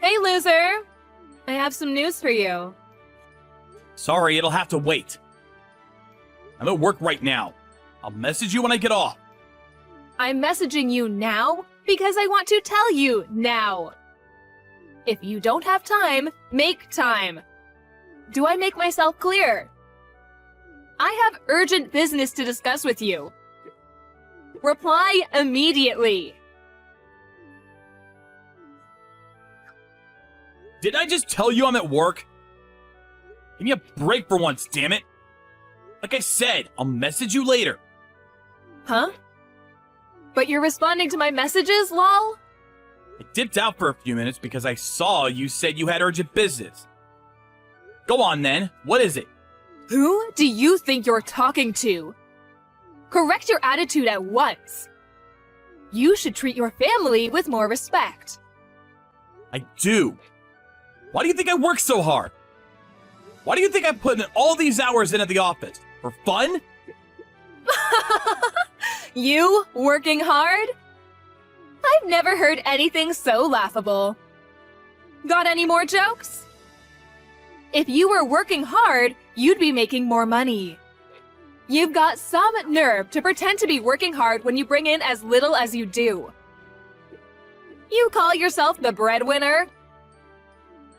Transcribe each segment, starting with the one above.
Hey, loser! I have some news for you. Sorry, it'll have to wait. I'm at work right now. I'll message you when I get off. I'm messaging you now because I want to tell you now. If you don't have time, make time. Do I make myself clear? I have urgent business to discuss with you. Reply immediately. Did I just tell you I'm at work? Give me a break for once, damn it. Like I said, I'll message you later. Huh? But you're responding to my messages, lol? I dipped out for a few minutes because I saw you said you had urgent business. Go on then, what is it? Who do you think you're talking to? Correct your attitude at once. You should treat your family with more respect. I do. Why do you think I work so hard? Why do you think I put in all these hours in at the office? For fun? You working hard? I've never heard anything so laughable. Got any more jokes? If you were working hard, you'd be making more money. You've got some nerve to pretend to be working hard when you bring in as little as you do. You call yourself the breadwinner?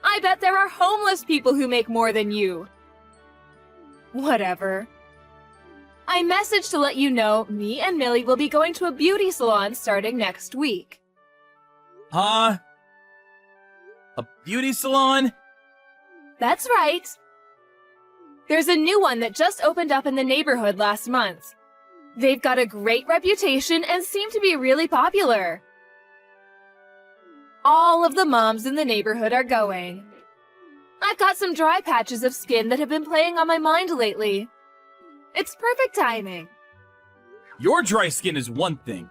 I bet there are homeless people who make more than you. Whatever. I messaged to let you know me and Millie will be going to a beauty salon starting next week. Huh? A beauty salon? That's right. There's a new one that just opened up in the neighborhood last month. They've got a great reputation and seem to be really popular. All of the moms in the neighborhood are going. I've got some dry patches of skin that have been playing on my mind lately. It's perfect timing. Your dry skin is one thing,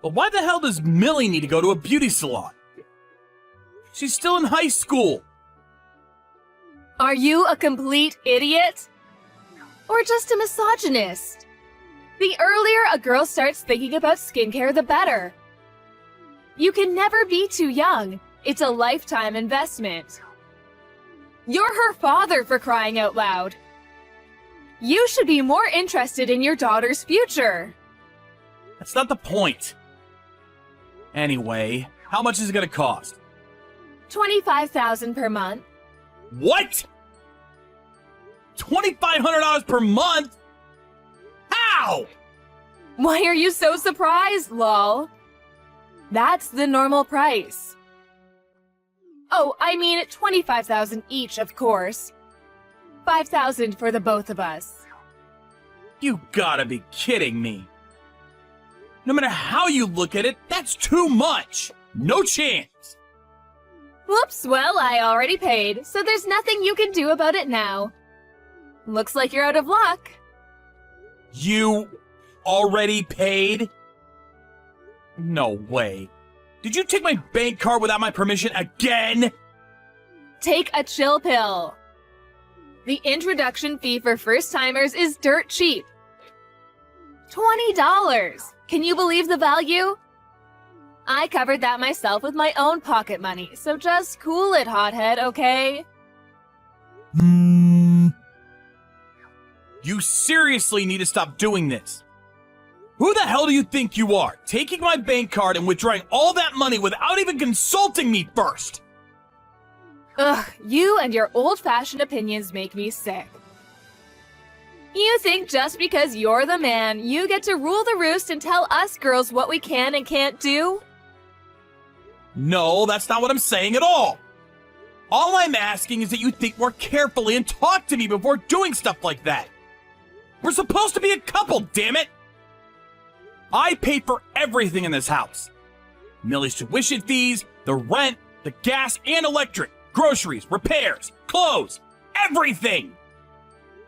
but why the hell does Millie need to go to a beauty salon? She's still in high school. Are you a complete idiot? Or just a misogynist? The earlier a girl starts thinking about skincare, the better. You can never be too young. It's a lifetime investment. You're her father, for crying out loud. You should be more interested in your daughter's future. That's not the point. Anyway, how much is it gonna cost? $25,000 per month. What? $2,500 per month? How? Why are you so surprised, lol? That's the normal price. Oh, I mean $25,000 each, of course. $5,000 for the both of us. You gotta be kidding me. No matter how you look at it, that's too much. No chance. Whoops, well, I already paid, so there's nothing you can do about it now. Looks like you're out of luck. You already paid? No way. Did you take my bank card without my permission again? Take a chill pill. The introduction fee for first-timers is dirt cheap. $20. Can you believe the value? I covered that myself with my own pocket money, so just cool it, hothead, okay? You seriously need to stop doing this. Who the hell do you think you are, taking my bank card and withdrawing all that money without even consulting me first? Ugh, you and your old-fashioned opinions make me sick. You think just because you're the man, you get to rule the roost and tell us girls what we can and can't do? No, that's not what I'm saying at all. All I'm asking is that you think more carefully and talk to me before doing stuff like that. We're supposed to be a couple, damn it! I pay for everything in this house. Millie's tuition fees, the rent, the gas and electric, groceries, repairs, clothes, everything!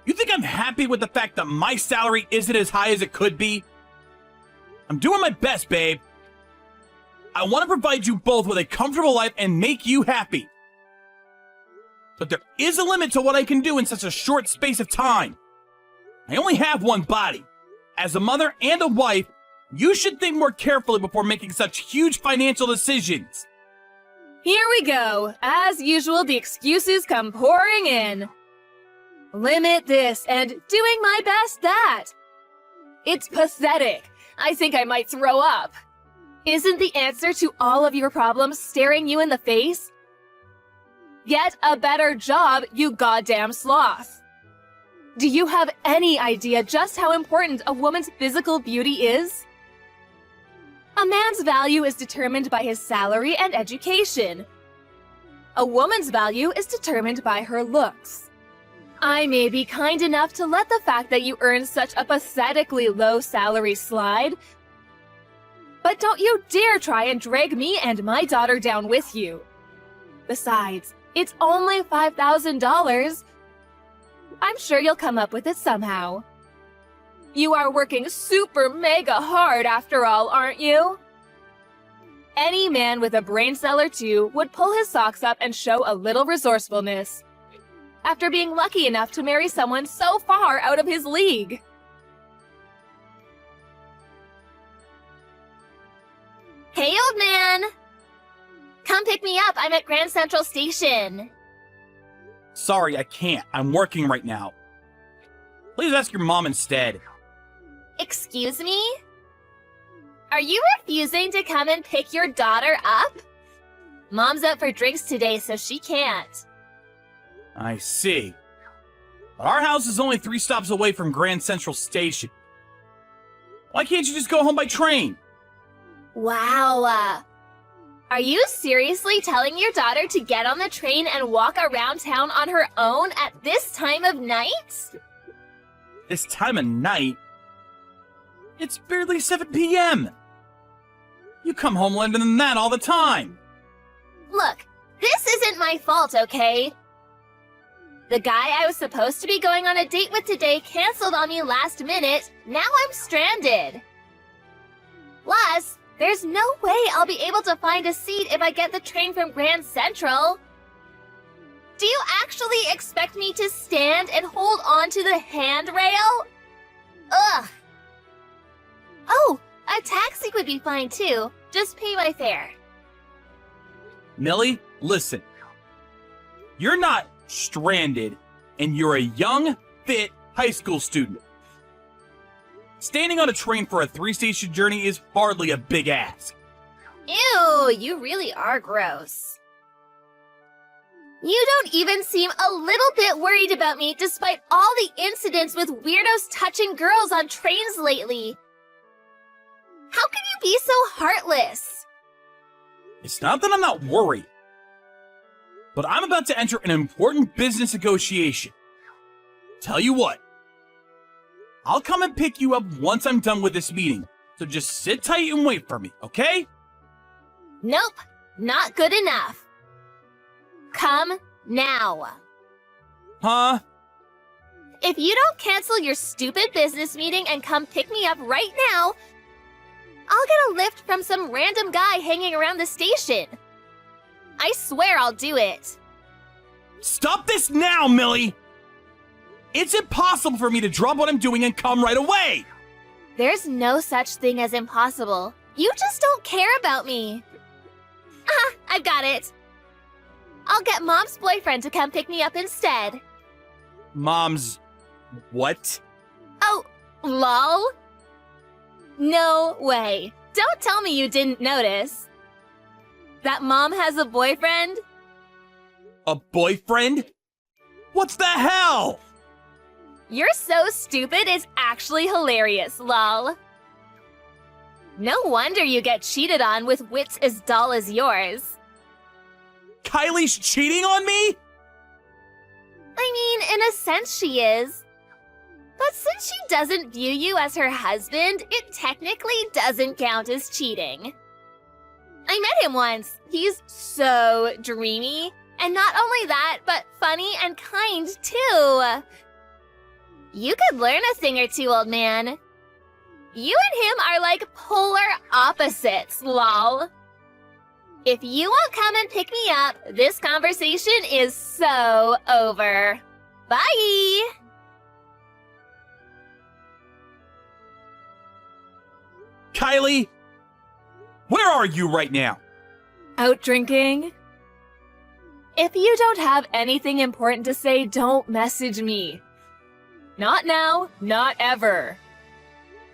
You think I'm happy with the fact that my salary isn't as high as it could be? I'm doing my best, babe. I want to provide you both with a comfortable life and make you happy. But there is a limit to what I can do in such a short space of time. I only have one body. As a mother and a wife, you should think more carefully before making such huge financial decisions. Here we go. As usual, the excuses come pouring in. Limit this and doing my best that. It's pathetic. I think I might throw up. Isn't the answer to all of your problems staring you in the face? Get a better job, you goddamn sloth. Do you have any idea just how important a woman's physical beauty is? A man's value is determined by his salary and education. A woman's value is determined by her looks. I may be kind enough to let the fact that you earn such a pathetically low salary slide, but don't you dare try and drag me and my daughter down with you. Besides, it's only $5,000. I'm sure you'll come up with it somehow. You are working super mega hard after all, aren't you? Any man with a brain cell or two would pull his socks up and show a little resourcefulness after being lucky enough to marry someone so far out of his league. Hey, old man! Come pick me up. I'm at Grand Central Station. Sorry, I can't. I'm working right now. Please ask your mom instead. Excuse me? Are you refusing to come and pick your daughter up? Mom's out for drinks today, so she can't. I see. But our house is only 3 stops away from Grand Central Station. Why can't you just go home by train? Wow. Are you seriously telling your daughter to get on the train and walk around town on her own at this time of night? This time of night? It's barely 7 p.m. You come home later than that all the time. Look, this isn't my fault, okay? The guy I was supposed to be going on a date with today canceled on me last minute. Now I'm stranded. Plus, there's no way I'll be able to find a seat if I get the train from Grand Central. Do you actually expect me to stand and hold on to the handrail? Ugh. Oh, a taxi would be fine too. Just pay my fare. Millie, listen. You're not stranded, and you're a young, fit high school student. Standing on a train for a 3-station journey is hardly a big ask. Ew, you really are gross. You don't even seem a little bit worried about me despite all the incidents with weirdos touching girls on trains lately. How can you be so heartless? It's not that I'm not worried, but I'm about to enter an important business negotiation. Tell you what, I'll come and pick you up once I'm done with this meeting, so just sit tight and wait for me, okay? Nope, not good enough. Come now. Huh? If you don't cancel your stupid business meeting and come pick me up right now, I'll get a lift from some random guy hanging around the station. I swear I'll do it. Stop this now, Millie! It's impossible for me to drop what I'm doing and come right away! There's no such thing as impossible. You just don't care about me. Ah, I've got it. I'll get Mom's boyfriend to come pick me up instead. Mom's... what? Oh, lol? No way. Don't tell me you didn't notice. That Mom has a boyfriend? A boyfriend? What the hell? You're so stupid, it's actually hilarious, lol. No wonder you get cheated on with wits as dull as yours. Kylie's cheating on me? I mean, in a sense she is. But since she doesn't view you as her husband, it technically doesn't count as cheating. I met him once. He's so dreamy. And not only that, but funny and kind too. You could learn a thing or two, old man. You and him are like polar opposites, lol. If you won't come and pick me up, this conversation is so over. Bye! Kylie, where are you right now? Out drinking? If you don't have anything important to say, don't message me. Not now, not ever.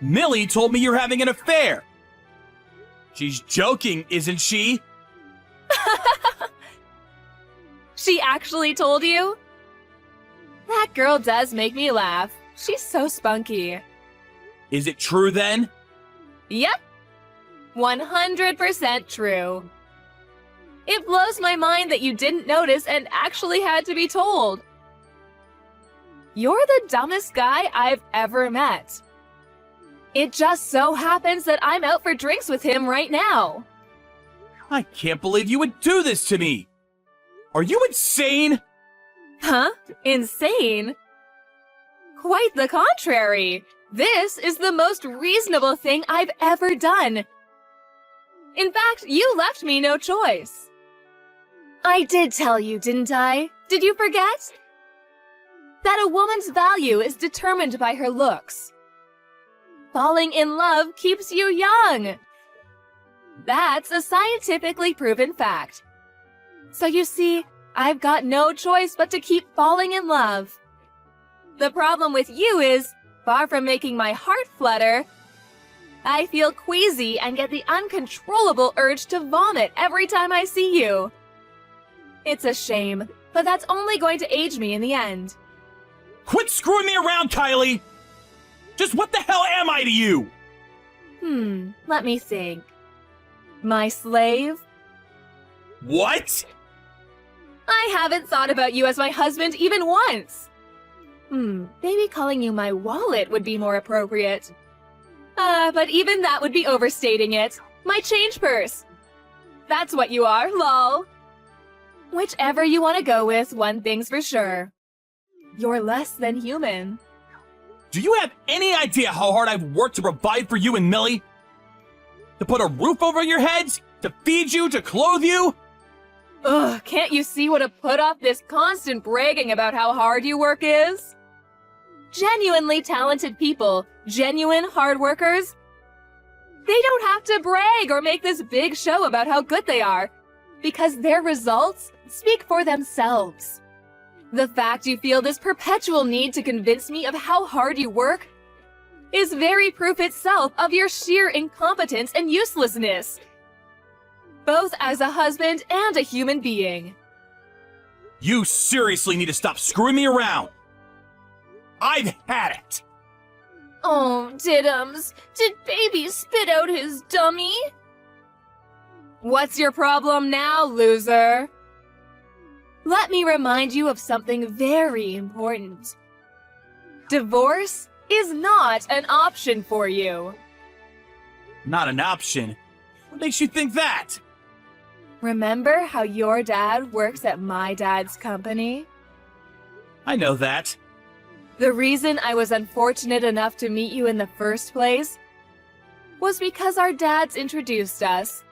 Millie told me you're having an affair. She's joking, isn't she? She actually told you? That girl does make me laugh. She's so spunky. Is it true then? Yep. 100% true. It blows my mind that you didn't notice and actually had to be told. You're the dumbest guy I've ever met. It just so happens that I'm out for drinks with him right now. I can't believe you would do this to me. Are you insane? Huh? Insane? Quite the contrary. This is the most reasonable thing I've ever done. In fact, you left me no choice. I did tell you, didn't I? Did you forget? That a woman's value is determined by her looks. Falling in love keeps you young. That's a scientifically proven fact. So you see, I've got no choice but to keep falling in love. The problem with you is, far from making my heart flutter, I feel queasy and get the uncontrollable urge to vomit every time I see you. It's a shame, but that's only going to age me in the end. Quit screwing me around, Kylie! Just what the hell am I to you? Let me think. My slave? What? I haven't thought about you as my husband even once. Maybe calling you my wallet would be more appropriate. But even that would be overstating it. My change purse. That's what you are, lol. Whichever you want to go with, one thing's for sure. You're less than human. Do you have any idea how hard I've worked to provide for you and Millie? To put a roof over your heads? To feed you? To clothe you? Ugh, can't you see what a put-off this constant bragging about how hard you work is? Genuinely talented people, genuine hard workers, they don't have to brag or make this big show about how good they are, because their results speak for themselves. The fact you feel this perpetual need to convince me of how hard you work is very proof itself of your sheer incompetence and uselessness, both as a husband and a human being. You seriously need to stop screwing me around. I've had it. Oh, Diddums, did baby spit out his dummy? What's your problem now, loser? Let me remind you of something very important. Divorce is not an option for you. Not an option? What makes you think that? Remember how your dad works at my dad's company? I know that. The reason I was unfortunate enough to meet you in the first place was because our dads introduced us.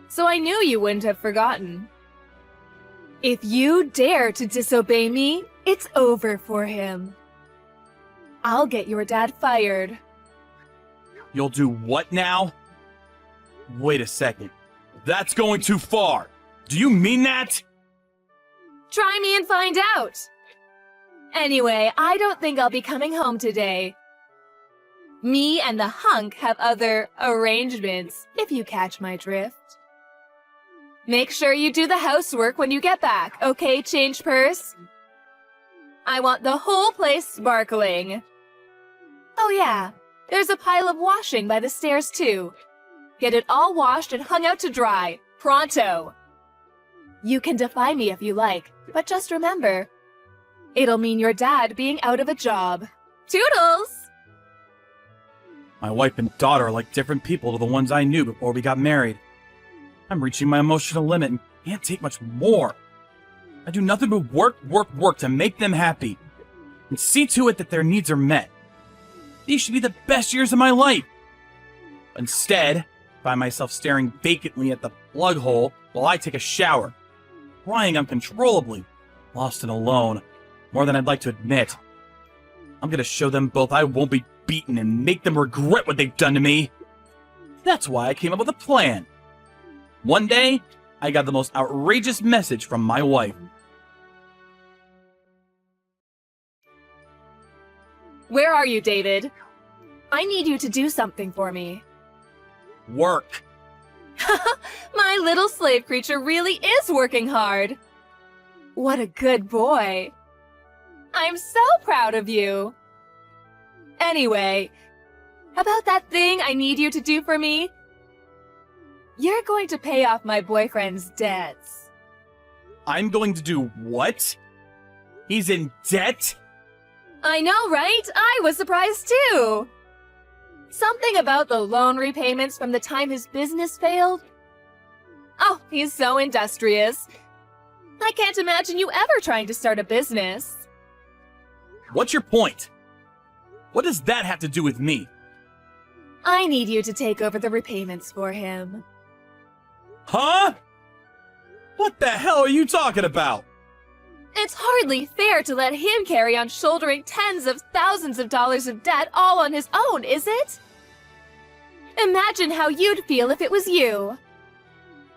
So I knew you wouldn't have forgotten. If you dare to disobey me, it's over for him. I'll get your dad fired. You'll do what now? Wait a second. That's going too far. Do you mean that? Try me and find out. Anyway, I don't think I'll be coming home today. Me and the hunk have other arrangements, if you catch my drift. Make sure you do the housework when you get back, okay, change purse? I want the whole place sparkling. Oh yeah, there's a pile of washing by the stairs too. Get it all washed and hung out to dry, pronto. You can defy me if you like, but just remember, it'll mean your dad being out of a job. Toodles! My wife and daughter are like different people to the ones I knew before we got married. I'm reaching my emotional limit and can't take much more. I do nothing but work to make them happy and see to it that their needs are met. These should be the best years of my life. Instead, I find myself staring vacantly at the plug hole while I take a shower, crying uncontrollably, lost and alone, more than I'd like to admit. I'm gonna show them both I won't be beaten and make them regret what they've done to me. That's why I came up with a plan. One day, I got the most outrageous message from my wife. Where are you, David? I need you to do something for me. Work. My little slave creature really is working hard. What a good boy. I'm so proud of you. Anyway, about that thing I need you to do for me, you're going to pay off my boyfriend's debts. I'm going to do what? He's in debt? I know, right? I was surprised too. Something about the loan repayments from the time his business failed. Oh, he's so industrious. I can't imagine you ever trying to start a business. What's your point? What does that have to do with me? I need you to take over the repayments for him. Huh? What the hell are you talking about? It's hardly fair to let him carry on shouldering tens of thousands of dollars of debt all on his own, is it? Imagine how you'd feel if it was you.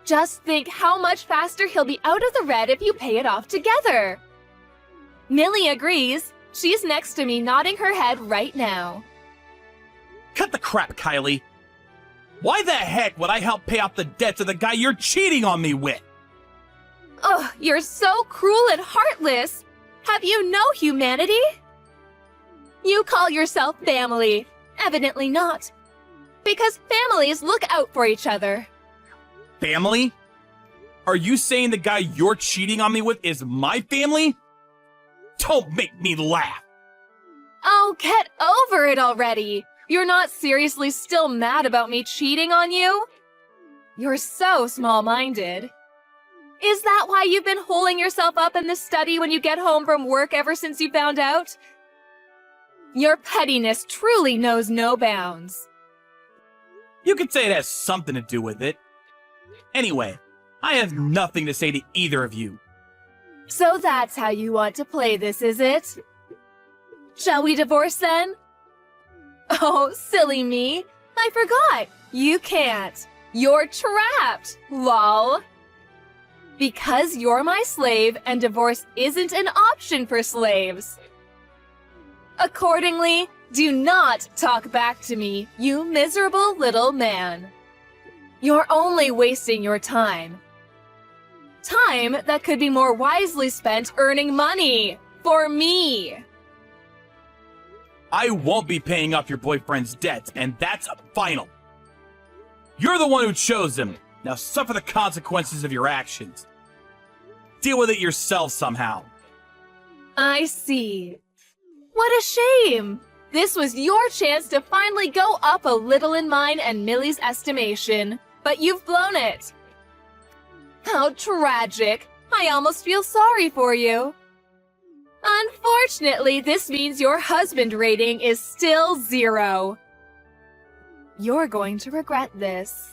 Just think how much faster he'll be out of the red if you pay it off together. Millie agrees. She's next to me nodding her head right now. Cut the crap, Kylie. Why the heck would I help pay off the debts of the guy you're cheating on me with? Ugh, you're so cruel and heartless. Have you no humanity? You call yourself family. Evidently not. Because families look out for each other. Family? Are you saying the guy you're cheating on me with is my family? Don't make me laugh. Oh, get over it already. You're not seriously still mad about me cheating on you? You're so small-minded. Is that why you've been holding yourself up in the study when you get home from work ever since you found out? Your pettiness truly knows no bounds. You could say it has something to do with it. Anyway, I have nothing to say to either of you. So that's how you want to play this, is it? Shall we divorce then? Oh, silly me. I forgot. You can't. You're trapped. Lol. Because you're my slave and divorce isn't an option for slaves. Accordingly, do not talk back to me, you miserable little man. You're only wasting your time. Time that could be more wisely spent earning money for me. I won't be paying off your boyfriend's debts, and that's final. You're the one who chose him. Now suffer the consequences of your actions. Deal with it yourself somehow. I see. What a shame. This was your chance to finally go up a little in mine and Millie's estimation, but you've blown it. How tragic. I almost feel sorry for you. Unfortunately, this means your husband rating is still 0. You're going to regret this.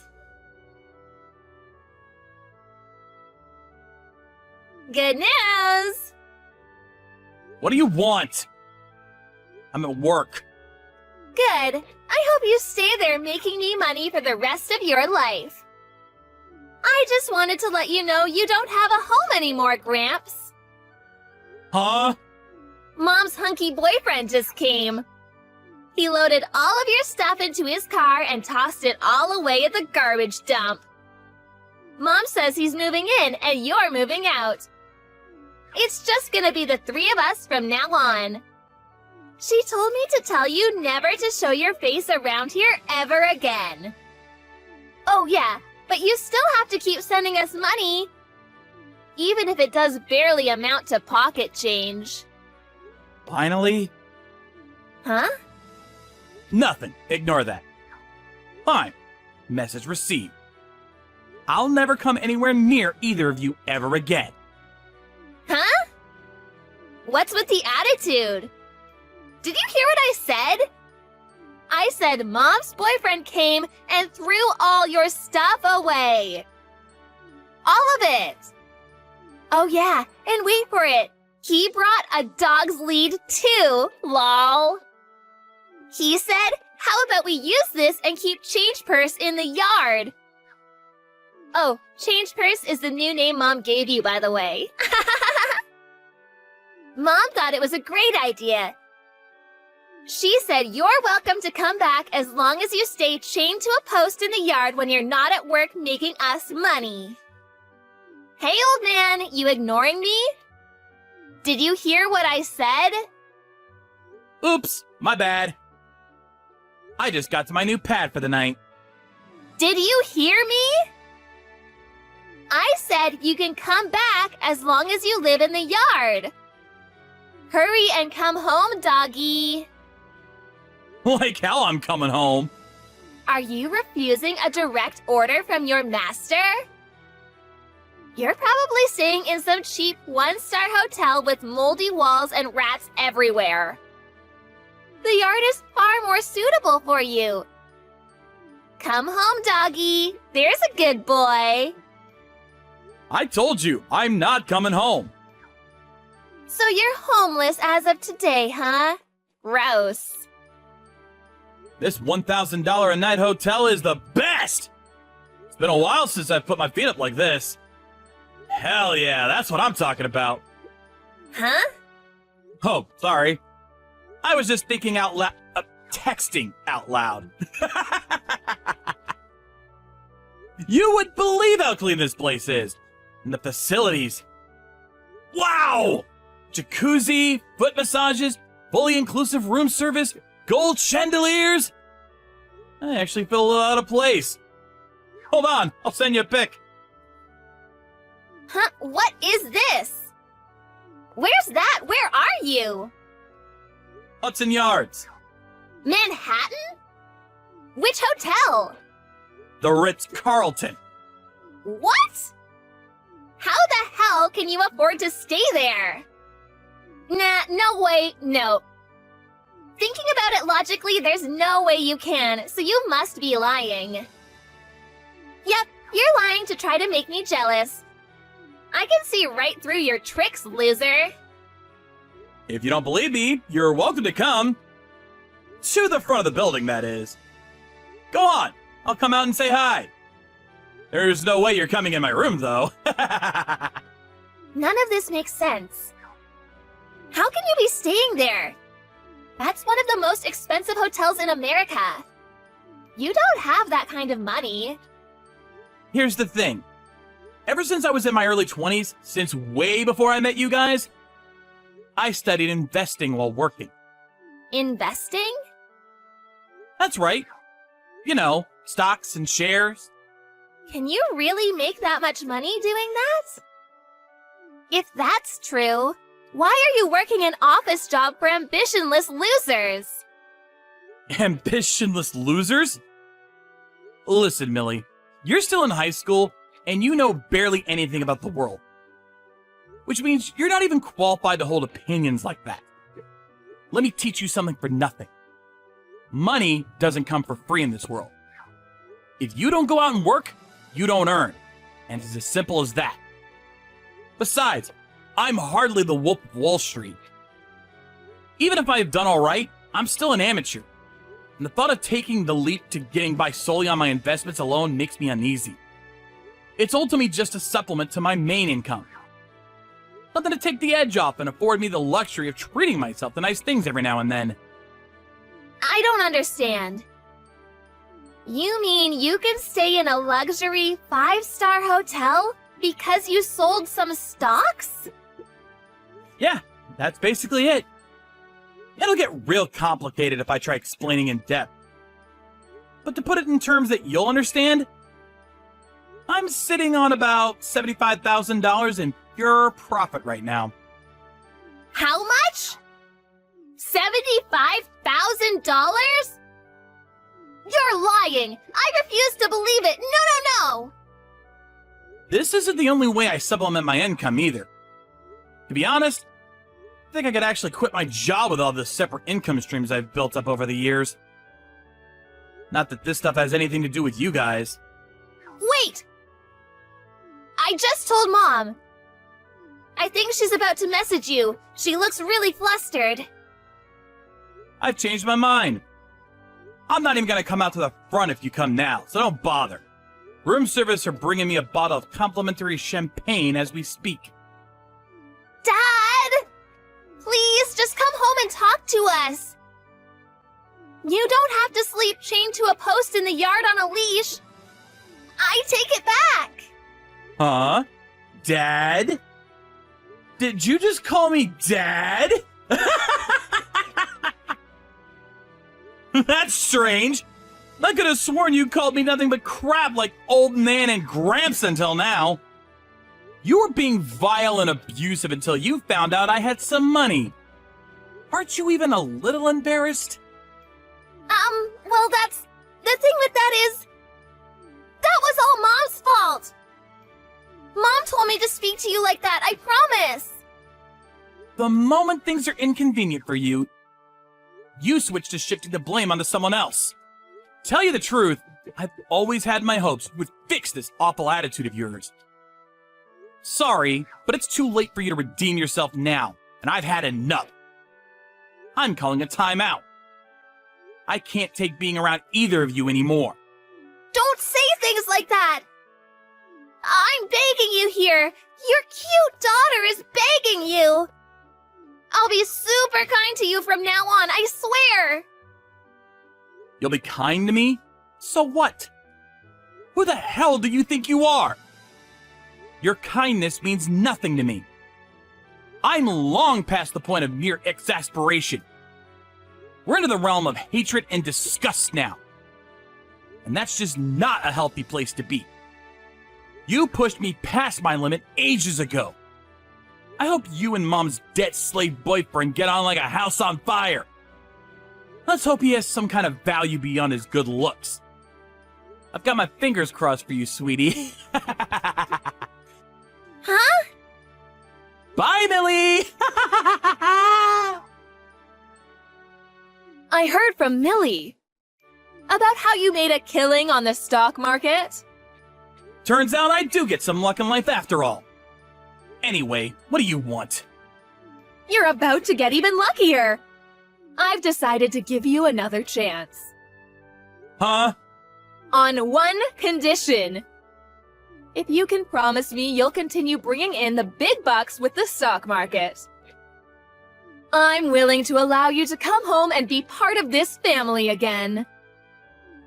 Good news! What do you want? I'm at work. Good. I hope you stay there making me money for the rest of your life. I just wanted to let you know you don't have a home anymore, Gramps. Huh? Mom's hunky boyfriend just came. He loaded all of your stuff into his car and tossed it all away at the garbage dump. Mom says he's moving in and you're moving out. It's just gonna be the 3 of us from now on. She told me to tell you never to show your face around here ever again. Oh yeah, but you still have to keep sending us money. Even if it does barely amount to pocket change. Finally? Huh? Nothing. Ignore that. Fine. Message received. I'll never come anywhere near either of you ever again. Huh? What's with the attitude? Did you hear what I said? I said Mom's boyfriend came and threw all your stuff away. All of it. Oh yeah, and wait for it. He brought a dog's lead too, lol. He said, how about we use this and keep change purse in the yard? Oh, Change Purse is the new name Mom gave you, by the way. Mom thought it was a great idea. She said you're welcome to come back as long as you stay chained to a post in the yard when you're not at work making us money. Hey, old man, you ignoring me? Did you hear what I said? Oops, my bad. I just got to my new pad for the night. Did you hear me? I said you can come back as long as you live in the yard. Hurry and come home, doggy. Like how I'm coming home. Are you refusing a direct order from your master? You're probably staying in some cheap one-star hotel with moldy walls and rats everywhere. The yard is far more suitable for you. Come home, doggy. There's a good boy. I told you, I'm not coming home. So you're homeless as of today, huh? Gross. This $1,000 a night hotel is the best! It's been a while since I've put my feet up like this. Hell yeah, that's what I'm talking about. Huh? Oh, sorry. I was just thinking out loud, texting out loud. You would believe how clean this place is. And the facilities. Wow! Jacuzzi, foot massages, fully inclusive room service, gold chandeliers. I actually feel a little out of place. Hold on, I'll send you a pic. Huh? What is this? Where's that? Where are you? Hudson Yards. Manhattan? Which hotel? The Ritz-Carlton. What? How the hell can you afford to stay there? Nah, no way, no. Thinking about it logically, there's no way you can, so you must be lying. Yep, you're lying to try to make me jealous. I can see right through your tricks, loser. If you don't believe me, you're welcome to come. To the front of the building, that is. Go on, I'll come out and say hi. There's no way you're coming in my room, though. None of this makes sense. How can you be staying there? That's one of the most expensive hotels in America. You don't have that kind of money. Here's the thing. Ever since I was in my early 20s, since way before I met you guys, I studied investing while working. Investing? That's right. You know, stocks and shares. Can you really make that much money doing that? If that's true, why are you working an office job for ambitionless losers? Ambitionless losers? Listen, Millie, you're still in high school, and you know barely anything about the world. Which means you're not even qualified to hold opinions like that. Let me teach you something for nothing. Money doesn't come for free in this world. If you don't go out and work, you don't earn. And it's as simple as that. Besides, I'm hardly the Wolf of Wall Street. Even if I've done all right, I'm still an amateur. And the thought of taking the leap to getting by solely on my investments alone makes me uneasy. It's ultimately just a supplement to my main income. Something to take the edge off and afford me the luxury of treating myself to nice things every now and then. I don't understand. You mean you can stay in a luxury 5-star hotel because you sold some stocks? Yeah, that's basically it. It'll get real complicated if I try explaining in depth. But to put it in terms that you'll understand, I'm sitting on about $75,000 in pure profit right now. How much? $75,000? You're lying! I refuse to believe it! No! This isn't the only way I supplement my income either. To be honest, I think I could actually quit my job with all the separate income streams I've built up over the years. Not that this stuff has anything to do with you guys. Wait! I just told Mom. I think she's about to message you. She looks really flustered. I've changed my mind. I'm not even gonna come out to the front if you come now, so don't bother. Room service are bringing me a bottle of complimentary champagne as we speak. Dad! Please, just come home and talk to us. You don't have to sleep chained to a post in the yard on a leash. I take it back. Huh? Dad? Did you just call me Dad? That's strange. I could have sworn you called me nothing but crap like old Nan and Gramps until now. You were being vile and abusive until you found out I had some money. Aren't you even a little embarrassed? Well, the thing with that is, that was all Mom's fault. Mom told me to speak to you like that, I promise. The moment things are inconvenient for you, you switch to shifting the blame onto someone else. Tell you the truth, I've always had my hopes you would fix this awful attitude of yours. Sorry, but it's too late for you to redeem yourself now, and I've had enough. I'm calling a timeout. I can't take being around either of you anymore. Don't say things like that. I'm begging you here. Your cute daughter is begging you. I'll be super kind to you from now on, I swear. You'll be kind to me? So what? Who the hell do you think you are? Your kindness means nothing to me. I'm long past the point of mere exasperation. We're into the realm of hatred and disgust now. And that's just not a healthy place to be. You pushed me past my limit ages ago. I hope you and Mom's debt slave boyfriend get on like a house on fire. Let's hope he has some kind of value beyond his good looks. I've got my fingers crossed for you, sweetie. Huh? Bye, Millie! I heard from Millie about how you made a killing on the stock market. Turns out I do get some luck in life after all. Anyway, what do you want? You're about to get even luckier. I've decided to give you another chance. Huh? On one condition. If you can promise me you'll continue bringing in the big bucks with the stock market. I'm willing to allow you to come home and be part of this family again.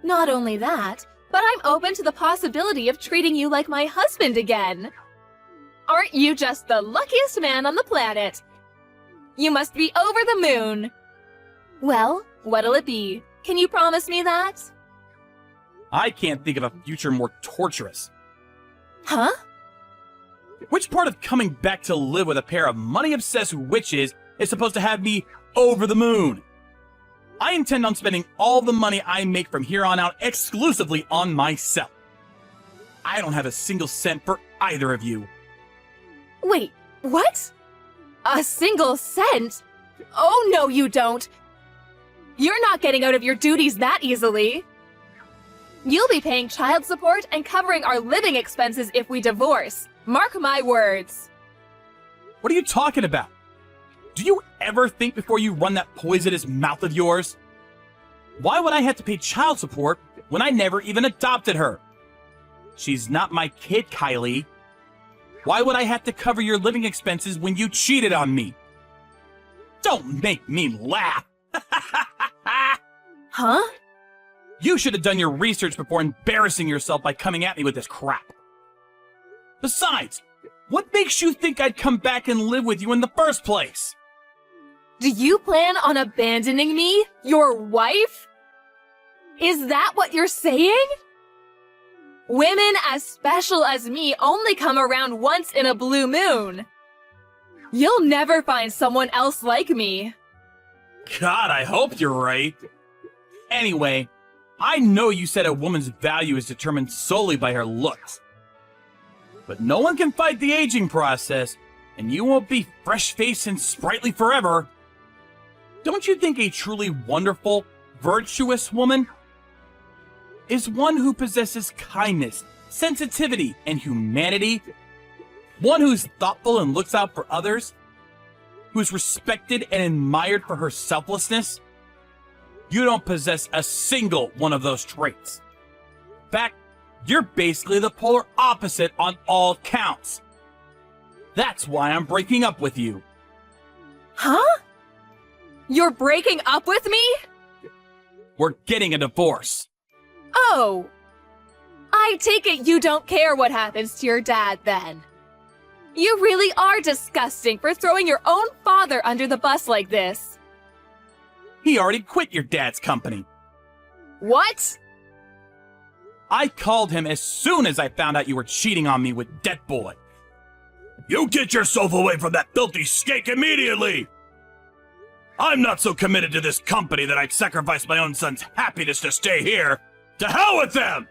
Not only that, but I'm open to the possibility of treating you like my husband again. Aren't you just the luckiest man on the planet? You must be over the moon. Well, what'll it be? Can you promise me that? I can't think of a future more torturous. Huh? Which part of coming back to live with a pair of money-obsessed witches is supposed to have me over the moon? I intend on spending all the money I make from here on out exclusively on myself. I don't have a single cent for either of you. Wait, what? A single cent? Oh, no, you don't. You're not getting out of your duties that easily. You'll be paying child support and covering our living expenses if we divorce. Mark my words. What are you talking about? Do you ever think before you run that poisonous mouth of yours? Why would I have to pay child support when I never even adopted her? She's not my kid, Kylie. Why would I have to cover your living expenses when you cheated on me? Don't make me laugh. Huh? You should have done your research before embarrassing yourself by coming at me with this crap. Besides, what makes you think I'd come back and live with you in the first place? Do you plan on abandoning me, your wife? Is that what you're saying? Women as special as me only come around once in a blue moon. You'll never find someone else like me. God, I hope you're right. Anyway, I know you said a woman's value is determined solely by her looks. But no one can fight the aging process, and you won't be fresh-faced and sprightly forever. Don't you think a truly wonderful, virtuous woman is one who possesses kindness, sensitivity, and humanity? One who's thoughtful and looks out for others? Who's respected and admired for her selflessness? You don't possess a single one of those traits. In fact, You're basically the polar opposite on all counts. That's why I'm breaking up with you. Huh? You're breaking up with me? We're getting a divorce. Oh. I take it you don't care what happens to your dad then. You really are disgusting for throwing your own father under the bus like this. He already quit your dad's company. What? I called him as soon as I found out you were cheating on me with Debt Boy. You get yourself away from that filthy skink immediately! I'm not so committed to this company that I'd sacrifice my own son's happiness to stay here. To hell with them!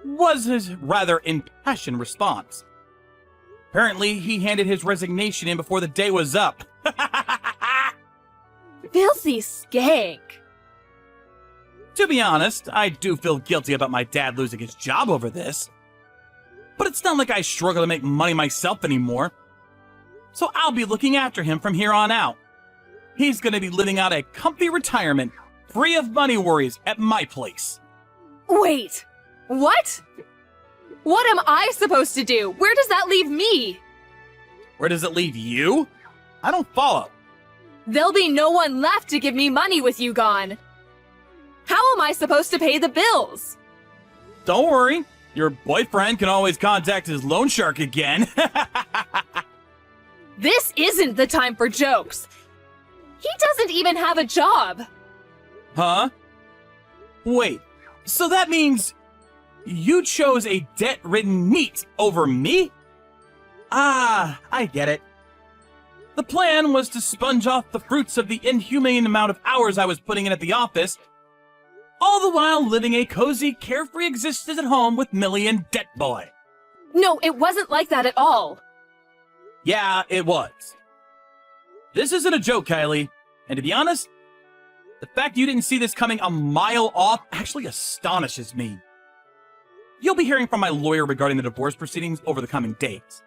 Was his rather impassioned response. Apparently, he handed his resignation in before the day was up. Filthy skank. To be honest, I do feel guilty about my dad losing his job over this. But it's not like I struggle to make money myself anymore. So I'll be looking after him from here on out. He's gonna be living out a comfy retirement, free of money worries at my place. Wait, what? What am I supposed to do? Where does that leave me? Where does it leave you? I don't follow. There'll be no one left to give me money with you gone. How am I supposed to pay the bills? Don't worry, your boyfriend can always contact his loan shark again. This isn't the time for jokes. He doesn't even have a job. Huh? Wait, so that means you chose a debt-ridden NEET over me? Ah, I get it. The plan was to sponge off the fruits of the inhumane amount of hours I was putting in at the office, all the while living a cozy, carefree existence at home with Millie and Debt Boy. No, it wasn't like that at all. Yeah, it was. This isn't a joke, Kylie, and to be honest, the fact you didn't see this coming a mile off actually astonishes me. You'll be hearing from my lawyer regarding the divorce proceedings over the coming days.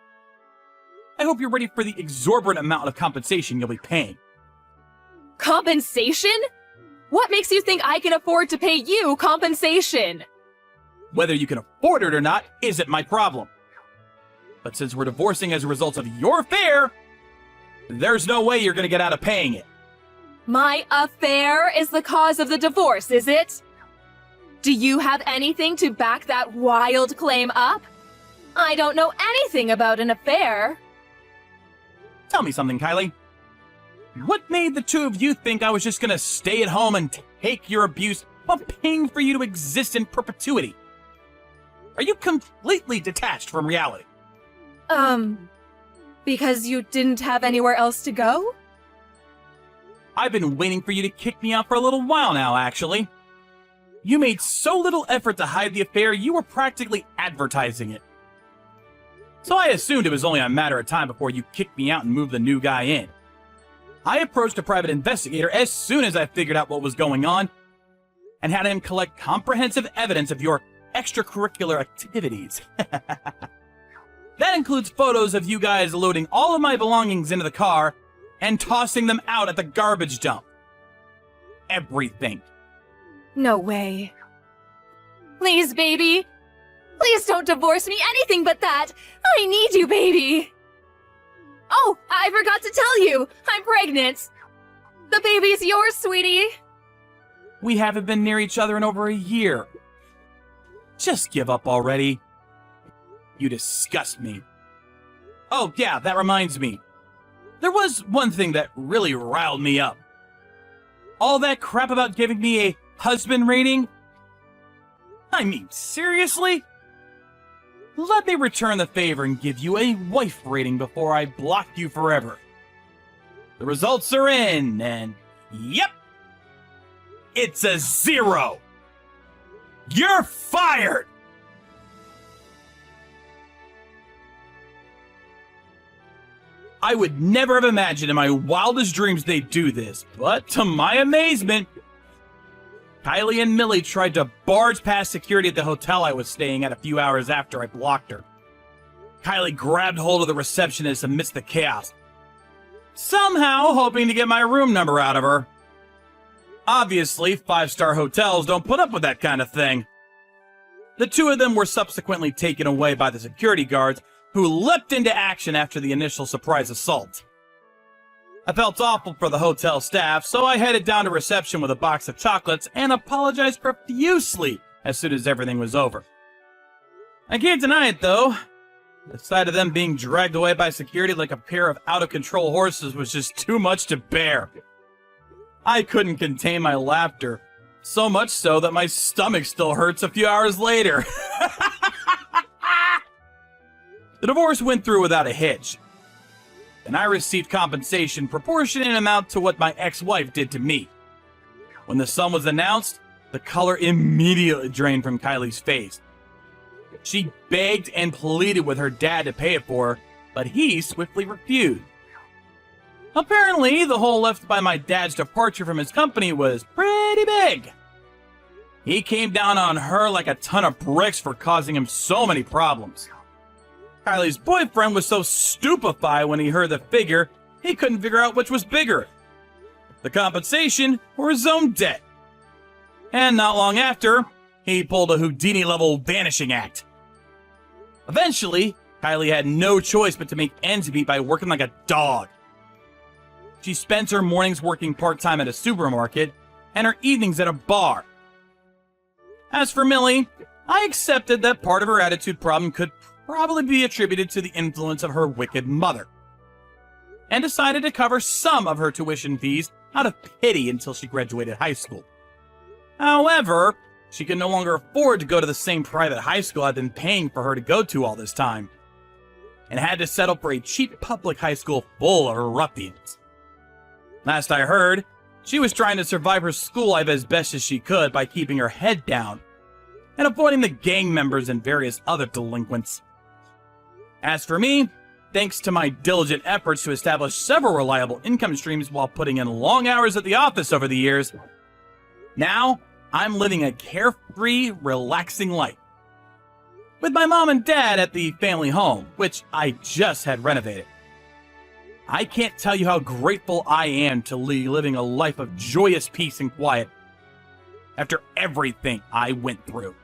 I hope you're ready for the exorbitant amount of compensation you'll be paying. Compensation? What makes you think I can afford to pay you compensation? Whether you can afford it or not isn't my problem. But since we're divorcing as a result of your affair, there's no way you're gonna get out of paying it. My affair is the cause of the divorce, is it? Do you have anything to back that wild claim up? I don't know anything about an affair. Tell me something, Kylie. What made the two of you think I was just gonna stay at home and take your abuse while paying for you to exist in perpetuity? Are you completely detached from reality? Because you didn't have anywhere else to go? I've been waiting for you to kick me out for a little while now, actually. You made so little effort to hide the affair, you were practically advertising it. So I assumed it was only a matter of time before you kicked me out and moved the new guy in. I approached a private investigator as soon as I figured out what was going on, and had him collect comprehensive evidence of your extracurricular activities. That includes photos of you guys loading all of my belongings into the car and tossing them out at the garbage dump. Everything. No way. Please, baby. Please don't divorce me, anything but that. I need you, baby. Oh, I forgot to tell you. I'm pregnant. The baby's yours, sweetie. We haven't been near each other in over a year. Just give up already. You disgust me. Oh, yeah, that reminds me. There was one thing that really riled me up. All that crap about giving me a husband rating? I mean, seriously? Let me return the favor and give you a wife rating before I block you forever. The results are in, and yep, it's a 0. You're fired! I would never have imagined in my wildest dreams they'd do this, but to my amazement, Kylie and Millie tried to barge past security at the hotel I was staying at a few hours after I blocked her. Kylie grabbed hold of the receptionist amidst the chaos, somehow hoping to get my room number out of her. Obviously, 5-star hotels don't put up with that kind of thing. The two of them were subsequently taken away by the security guards, who leapt into action after the initial surprise assault. I felt awful for the hotel staff, so I headed down to reception with a box of chocolates and apologized profusely as soon as everything was over. I can't deny it, though. The sight of them being dragged away by security like a pair of out-of-control horses was just too much to bear. I couldn't contain my laughter, so much so that my stomach still hurts a few hours later. The divorce went through without a hitch, and I received compensation proportionate in amount to what my ex-wife did to me. When the sum was announced, the color immediately drained from Kylie's face. She begged and pleaded with her dad to pay it for her, but he swiftly refused. Apparently, the hole left by my dad's departure from his company was pretty big. He came down on her like a ton of bricks for causing him so many problems. Kylie's boyfriend was so stupefied when he heard the figure, he couldn't figure out which was bigger, the compensation or his own debt. And not long after, he pulled a Houdini-level vanishing act. Eventually, Kylie had no choice but to make ends meet by working like a dog. She spent her mornings working part-time at a supermarket and her evenings at a bar. As for Millie, I accepted that part of her attitude problem could probably be attributed to the influence of her wicked mother, and decided to cover some of her tuition fees out of pity until she graduated high school. However, she could no longer afford to go to the same private high school I'd been paying for her to go to all this time, and had to settle for a cheap public high school full of ruffians. Last I heard, she was trying to survive her school life as best as she could by keeping her head down and avoiding the gang members and various other delinquents. As for me, thanks to my diligent efforts to establish several reliable income streams while putting in long hours at the office over the years, now I'm living a carefree, relaxing life. With my mom and dad at the family home, which I just had renovated. I can't tell you how grateful I am to be living a life of joyous peace and quiet after everything I went through.